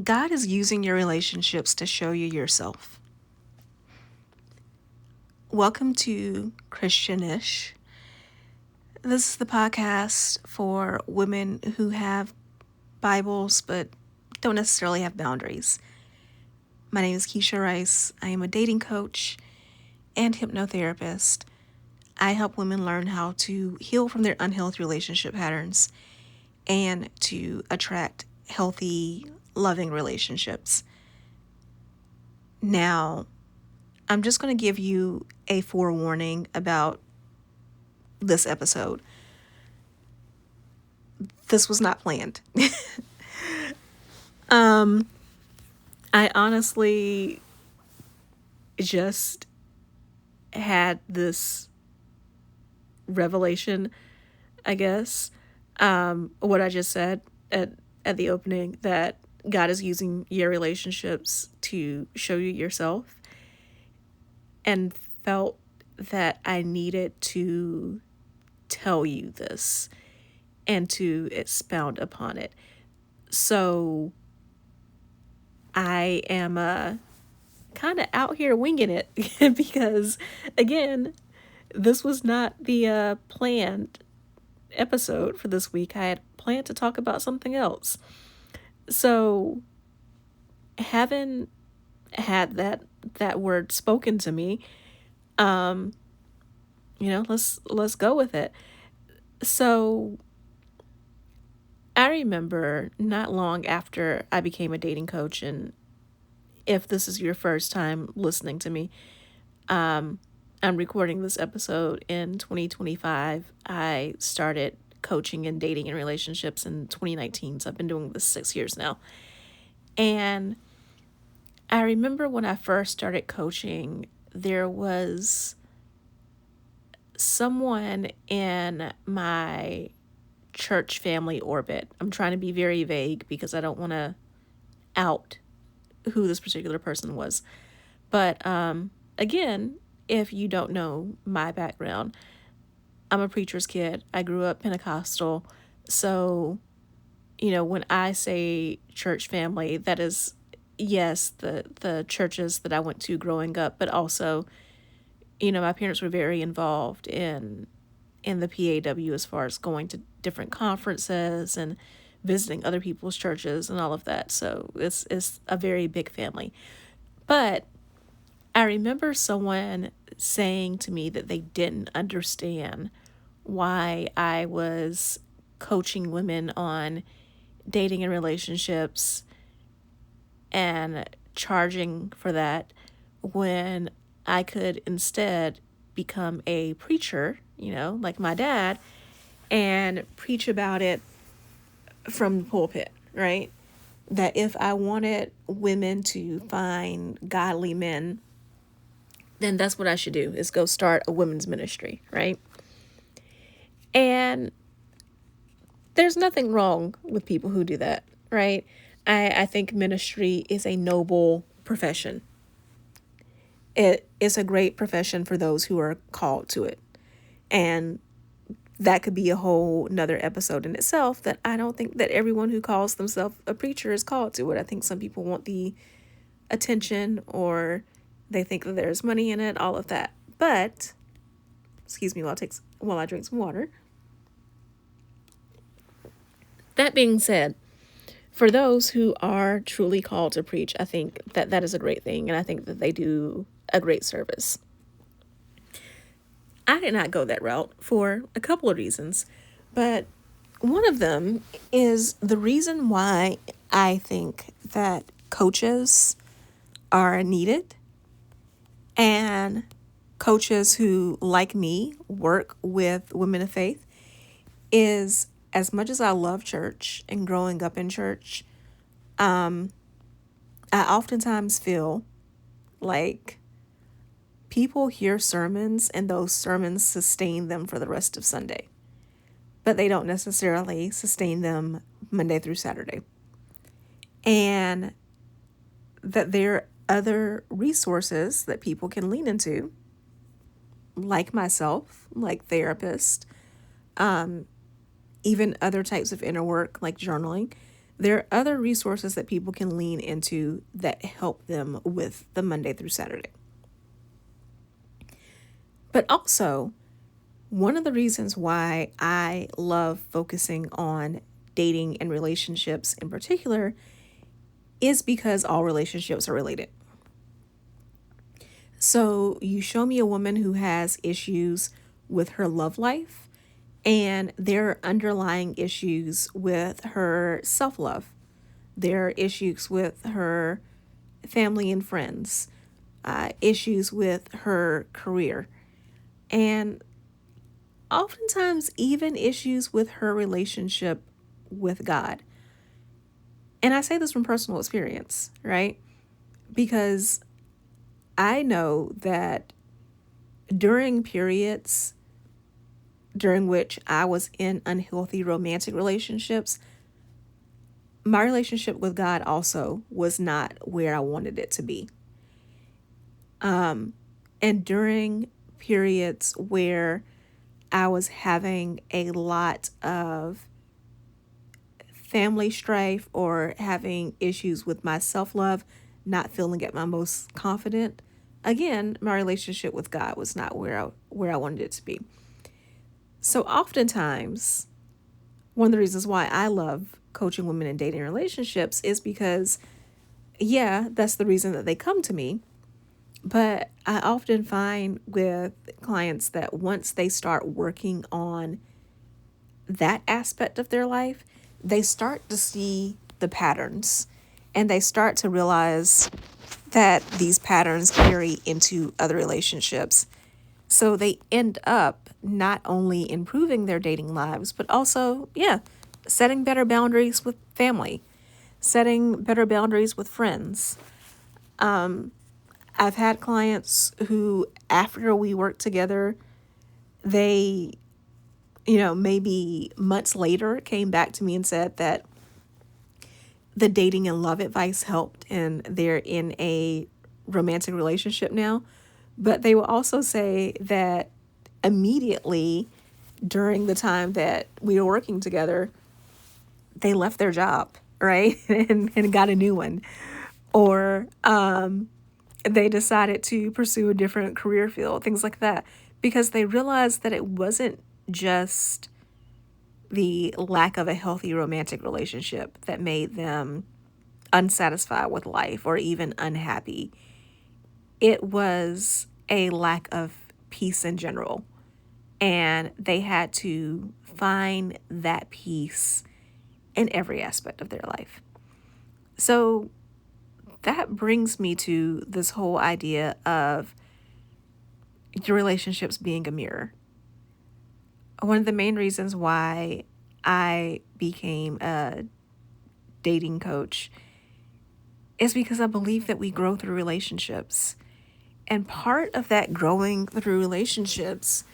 God is using your relationships to show you yourself. Welcome to Christianish. This is the podcast for women who have Bibles but don't necessarily have boundaries. My name is Keshia Rice. I am a dating coach and hypnotherapist. I help women learn how to heal from their unhealthy relationship patterns and to attract healthy, loving relationships. Now, I'm just going to give you a forewarning about this episode. This was not planned. I honestly just had this revelation, I guess. What I just said at the opening, that God is using your relationships to show you yourself, and felt that I needed to tell you this and to expound upon it. So I am kind of out here winging it because, again, this was not the planned episode for this week. I had planned to talk about something else. So, having had that word spoken to me, let's go with it. So, I remember not long after I became a dating coach, and if this is your first time listening to me, I'm recording this episode in 2025. I started coaching and dating and relationships in 2019, so I've been doing this 6 years now. And I remember when I first started coaching, there was someone in my church family orbit. I'm trying to be very vague because I don't want to out who this particular person was. But again, if you don't know my background, I'm a preacher's kid. I grew up Pentecostal. So, when I say church family, that is, yes, the churches that I went to growing up, but also, my parents were very involved in the PAW as far as going to different conferences and visiting other people's churches and all of that. So it's a very big family. But I remember someone saying to me that they didn't understand why I was coaching women on dating and relationships and charging for that when I could instead become a preacher, like my dad, and preach about it from the pulpit, right? That if I wanted women to find godly men, then that's what I should do, is go start a women's ministry, right? And there's nothing wrong with people who do that, right? I think ministry is a noble profession. It is a great profession for those who are called to it. And that could be a whole another episode in itself, that I don't think that everyone who calls themselves a preacher is called to it. I think some people want the attention, or they think that there's money in it, all of that. But, excuse me while I drink some water. That being said, for those who are truly called to preach, I think that that is a great thing, and I think that they do a great service. I did not go that route for a couple of reasons, but one of them is the reason why I think that coaches are needed, and coaches who, like me, work with women of faith, is, as much as I love church and growing up in church, I oftentimes feel like people hear sermons and those sermons sustain them for the rest of Sunday, but they don't necessarily sustain them Monday through Saturday. And that there are other resources that people can lean into, like myself, like therapists, even other types of inner work like journaling, There are other resources that people can lean into that help them with the Monday through Saturday. But also, one of the reasons why I love focusing on dating and relationships in particular is because all relationships are related. So you show me a woman who has issues with her love life, and there are underlying issues with her self love. There are issues with her family and friends, issues with her career, and oftentimes even issues with her relationship with God. And I say this from personal experience, right? Because I know that during periods during which I was in unhealthy romantic relationships, my relationship with God also was not where I wanted it to be. And during periods where I was having a lot of family strife or having issues with my self love, not feeling at my most confident, again, my relationship with God was not where I wanted it to be. So oftentimes, one of the reasons why I love coaching women in dating relationships is because, yeah, that's the reason that they come to me. But I often find with clients that once they start working on that aspect of their life, they start to see the patterns and they start to realize that these patterns carry into other relationships. So they end up not only improving their dating lives, but also, yeah, setting better boundaries with family, setting better boundaries with friends. I've had clients who, after we worked together, they, maybe months later came back to me and said that the dating and love advice helped and they're in a romantic relationship now. But they will also say that immediately during the time that we were working together, they left their job, right? and got a new one. Or they decided to pursue a different career field, things like that, because they realized that it wasn't just the lack of a healthy romantic relationship that made them unsatisfied with life or even unhappy. It was a lack of peace in general. And they had to find that peace in every aspect of their life. So that brings me to this whole idea of your relationships being a mirror. One of the main reasons why I became a dating coach is because I believe that we grow through relationships. And part of that growing through relationships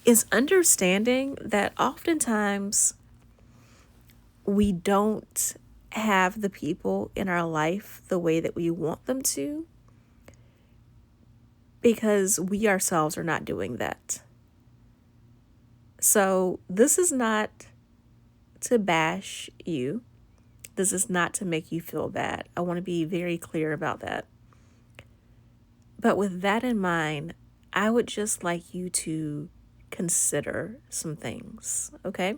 is understanding that oftentimes we don't have the people in our life the way that we want them to because we ourselves are not doing that. So this is not to bash you. This is not to make you feel bad. I want to be very clear about that. But with that in mind, I would just like you to consider some things, okay?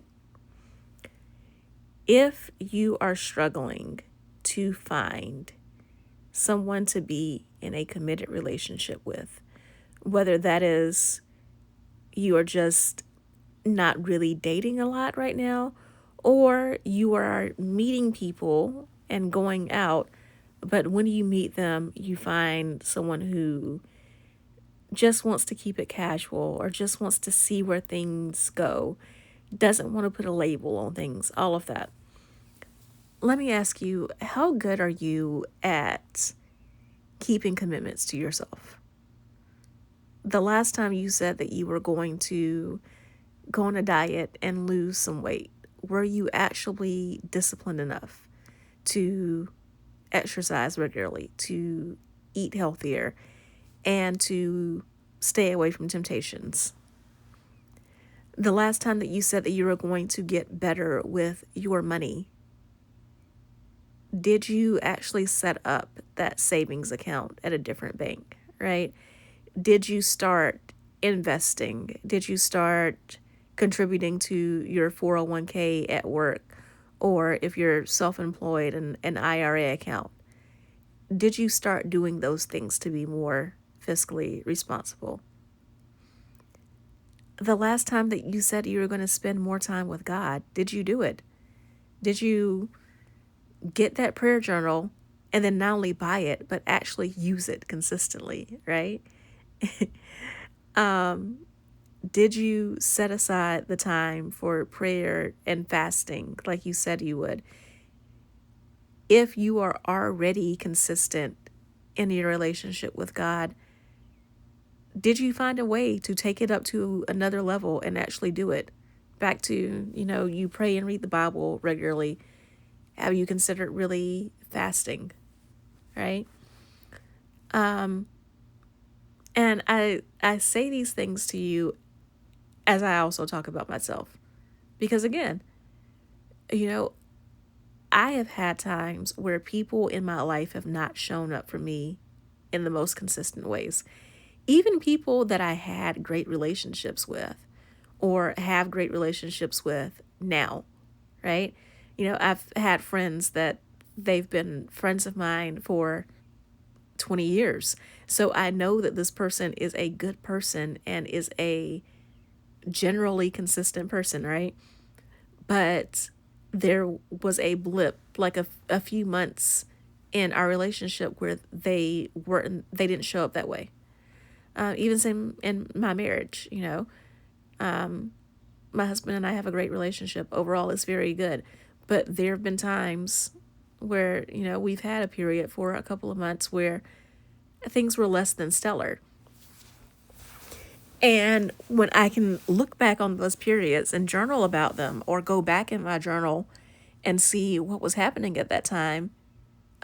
If you are struggling to find someone to be in a committed relationship with, whether that is you are just not really dating a lot right now, or you are meeting people and going out, but when you meet them, you find someone who just wants to keep it casual or just wants to see where things go, doesn't want to put a label on things, all of that. Let me ask you, how good are you at keeping commitments to yourself? The last time you said that you were going to go on a diet and lose some weight, were you actually disciplined enough to exercise regularly, to eat healthier, and to stay away from temptations? The last time that you said that you were going to get better with your money, did you actually set up that savings account at a different bank, right? Did you start investing? Did you start contributing to your 401k at work? Or if you're self employed, an IRA account? Did you start doing those things to be more fiscally responsible? The last time that you said you were going to spend more time with God, did you do it? Did you get that prayer journal and then not only buy it, but actually use it consistently, right? Did you set aside the time for prayer and fasting like you said you would? If you are already consistent in your relationship with God, did you find a way to take it up to another level and actually do it? Back to, you pray and read the Bible regularly. Have you considered really fasting, right? And I say these things to you as I also talk about myself. Because again, you know, I have had times where people in my life have not shown up for me in the most consistent ways. Even people that I had great relationships with or have great relationships with now, right? I've had friends that they've been friends of mine for 20 years. So I know that this person is a good person and is a generally consistent person, right? But there was a blip, like a few months in our relationship where they didn't show up that way. Even same in my marriage, my husband and I have a great relationship. Overall, it's very good. But there have been times where, we've had a period for a couple of months where things were less than stellar. And when I can look back on those periods and journal about them or go back in my journal and see what was happening at that time,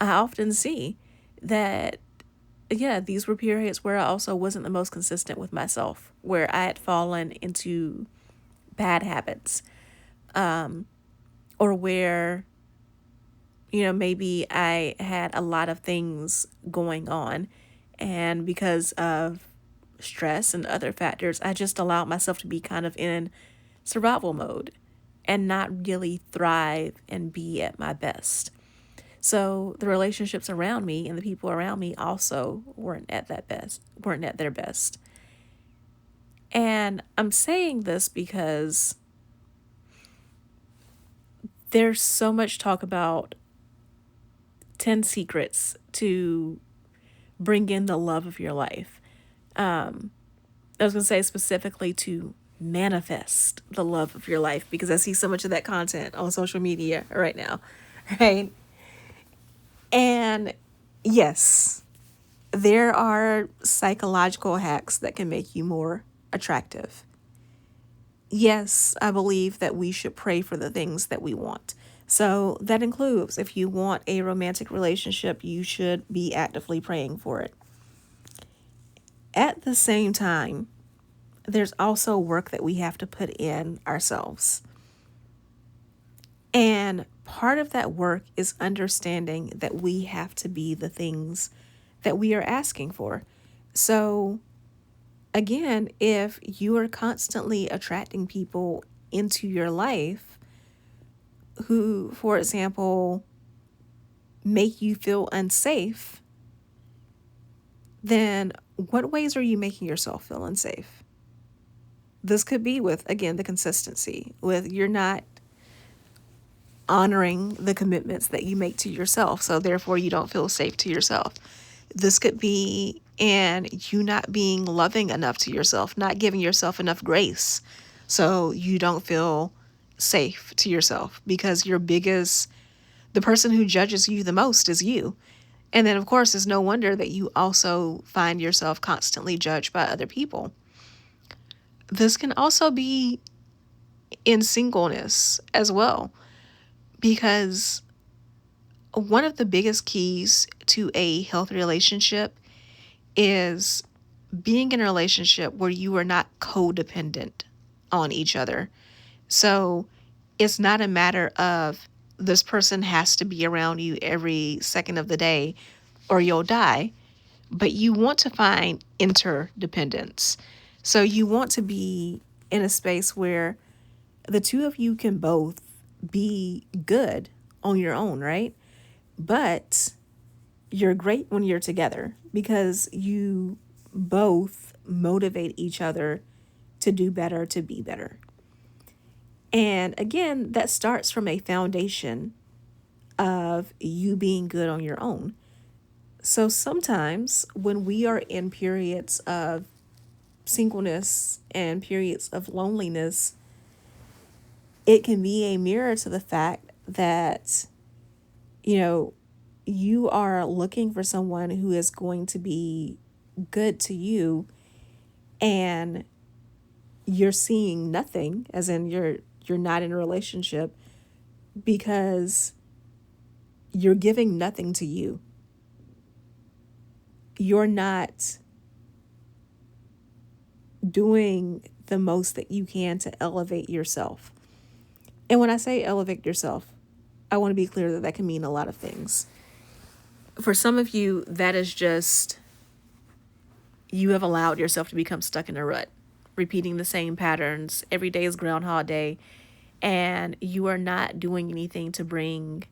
I often see that, yeah, these were periods where I also wasn't the most consistent with myself, where I had fallen into bad habits, or where, maybe I had a lot of things going on. And because of stress and other factors, I just allowed myself to be kind of in survival mode and not really thrive and be at my best. So the relationships around me and the people around me also weren't at their best. And I'm saying this because there's so much talk about 10 secrets to bring in the love of your life. I was going to say specifically to manifest the love of your life because I see so much of that content on social media right now, right? And yes, there are psychological hacks that can make you more attractive. Yes, I believe that we should pray for the things that we want. So that includes if you want a romantic relationship, you should be actively praying for it. At the same time, there's also work that we have to put in ourselves. And part of that work is understanding that we have to be the things that we are asking for. So, again, if you are constantly attracting people into your life who, for example, make you feel unsafe, then what ways are you making yourself feel unsafe? This could be with, again, the consistency, with you're not honoring the commitments that you make to yourself. So therefore you don't feel safe to yourself. This could be in you not being loving enough to yourself, not giving yourself enough grace. So you don't feel safe to yourself because the person who judges you the most is you. And then of course, it's no wonder that you also find yourself constantly judged by other people. This can also be in singleness as well, because one of the biggest keys to a healthy relationship is being in a relationship where you are not codependent on each other. So it's not a matter of this person has to be around you every second of the day or you'll die. But you want to find interdependence. So you want to be in a space where the two of you can both be good on your own, right? But you're great when you're together because you both motivate each other to do better, to be better. And again, that starts from a foundation of you being good on your own. So sometimes when we are in periods of singleness and periods of loneliness, it can be a mirror to the fact that, you know, you are looking for someone who is going to be good to you, and you're seeing nothing, as in you're not in a relationship because you're giving nothing to you. You're not doing the most that you can to elevate yourself. And when I say elevate yourself, I want to be clear that that can mean a lot of things. For some of you, that is just you have allowed yourself to become stuck in a rut, repeating the same patterns. Every day is Groundhog Day, and you are not doing anything to bring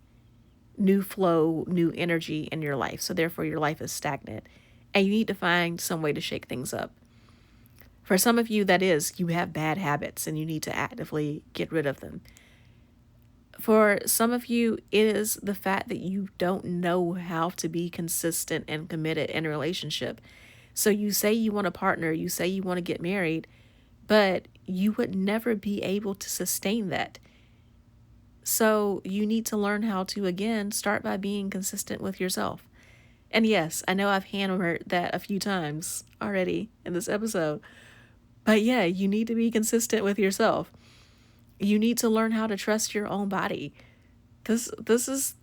new flow, new energy in your life. So therefore, your life is stagnant, and you need to find some way to shake things up. For some of you, that is, you have bad habits and you need to actively get rid of them. For some of you, it is the fact that you don't know how to be consistent and committed in a relationship. So you say you want a partner, you say you want to get married, but you would never be able to sustain that. So you need to learn how to, again, start by being consistent with yourself. And yes, I know I've hammered that a few times already in this episode, but yeah, you need to be consistent with yourself. You need to learn how to trust your own body. This is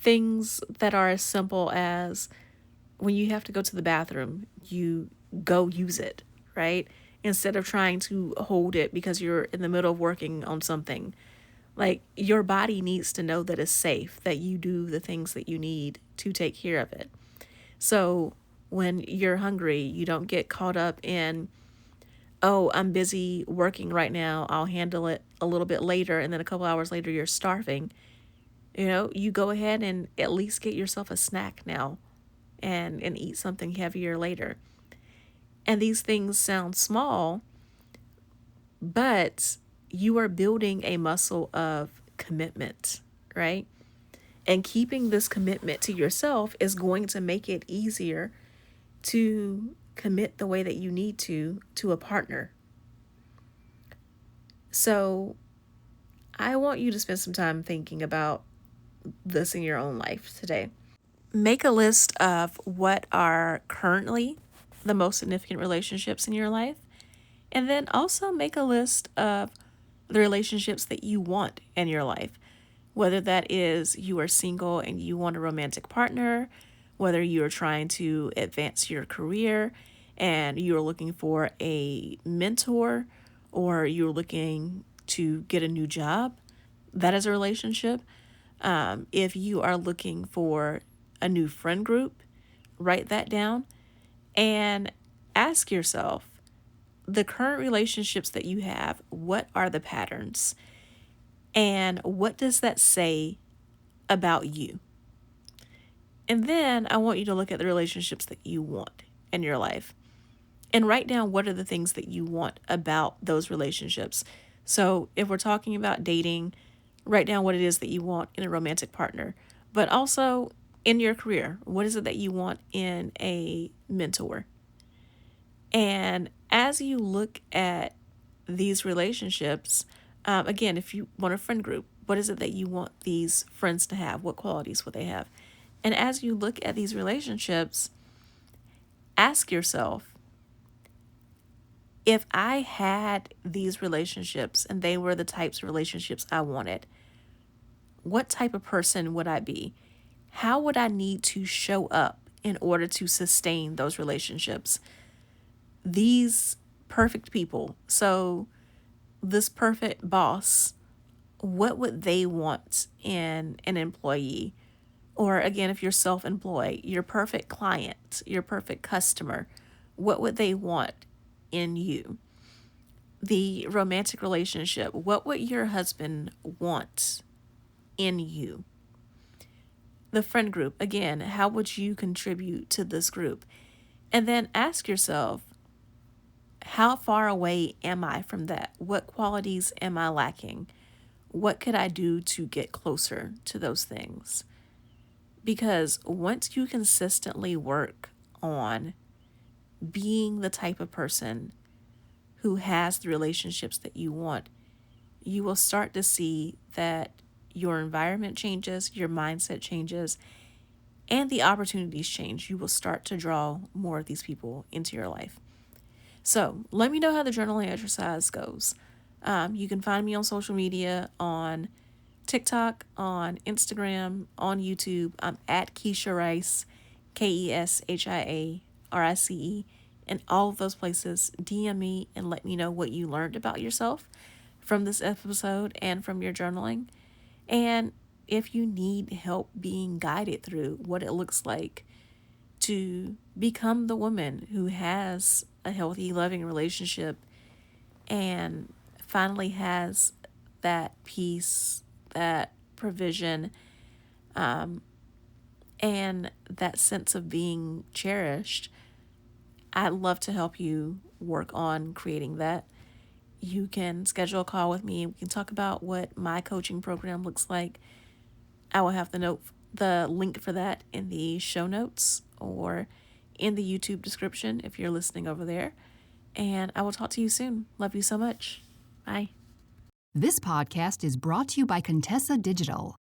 things that are as simple as when you have to go to the bathroom, you go use it, right? Instead of trying to hold it because you're in the middle of working on something. Like, your body needs to know that it's safe, that you do the things that you need to take care of it. So when you're hungry, you don't get caught up in, oh, I'm busy working right now, I'll handle it a little bit later, and then a couple hours later you're starving. You go ahead and at least get yourself a snack now and eat something heavier later. And these things sound small, but you are building a muscle of commitment, right? And keeping this commitment to yourself is going to make it easier to commit the way that you need to a partner. So I want you to spend some time thinking about this in your own life today. Make a list of what are currently the most significant relationships in your life. And then also make a list of the relationships that you want in your life. Whether that is you are single and you want a romantic partner, whether you're trying to advance your career and you're looking for a mentor, or you're looking to get a new job, that is a relationship. If you are looking for a new friend group, write that down and ask yourself, the current relationships that you have, what are the patterns? And what does that say about you? And then I want you to look at the relationships that you want in your life and write down what are the things that you want about those relationships. So if we're talking about dating, write down what it is that you want in a romantic partner, but also in your career. What is it that you want in a mentor? And as you look at these relationships, again, if you want a friend group, what is it that you want these friends to have? What qualities would they have? And as you look at these relationships, ask yourself, if I had these relationships and they were the types of relationships I wanted, what type of person would I be? How would I need to show up in order to sustain those relationships? These perfect people. So this perfect boss What would they want in an employee? Or again, if you're self-employed, your perfect client, your perfect customer, what would they want in you? The romantic relationship, what would your husband want in you? The friend group, again, how would you contribute to this group? And then ask yourself, how far away am I from that? What qualities am I lacking? What could I do to get closer to those things? Because once you consistently work on being the type of person who has the relationships that you want, you will start to see that your environment changes, your mindset changes, and the opportunities change. You will start to draw more of these people into your life. So let me know how the journaling exercise goes. You can find me on social media, on TikTok, on Instagram, on YouTube. I'm at Keshia Rice, KESHIARICE. In all of those places, DM me and let me know what you learned about yourself from this episode and from your journaling. And if you need help being guided through what it looks like to become the woman who has a healthy, loving relationship and finally has that peace, that provision, and that sense of being cherished, I'd love to help you work on creating that. You can schedule a call with me. We can talk about what my coaching program looks like. I will have the link for that in the show notes or in the YouTube description if you're listening over there. And I will talk to you soon. Love you so much. Bye. This podcast is brought to you by Contessa Digital.